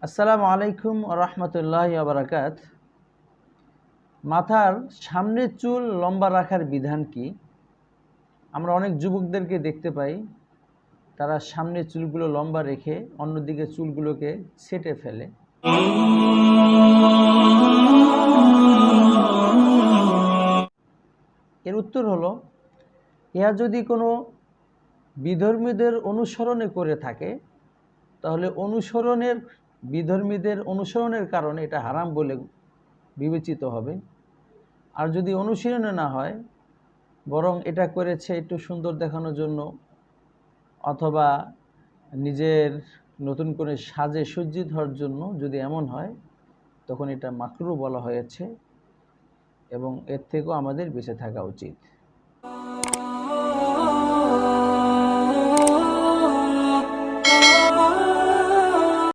আসসালামু আলাইকুম রহমতুল্লাহ বারাকাত। মাথার সামনের চুল লম্বা রাখার বিধান কি? আমরা অনেক যুবকদেরকে দেখতে পাই, তারা সামনের চুলগুলো লম্বা রেখে অন্যদিকে চুলগুলোকে ছেঁটে ফেলে। এর উত্তর হলো, ইহা যদি কোনো বিধর্মীদের অনুসরণে করে থাকে তাহলে বিধর্মীদের অনুসরণের কারণে এটা হারাম বলে বিবেচিত হবে। আর যদি অনুশীলনে না হয়, বরং এটা করেছে একটু সুন্দর দেখানোর জন্য অথবা নিজের নতুন করে সাজে সজ্জিত হওয়ার জন্য, যদি এমন হয় তখন এটা মাকরুহ বলা হয়েছে এবং এর থেকেও আমাদের বেঁচে থাকা উচিত।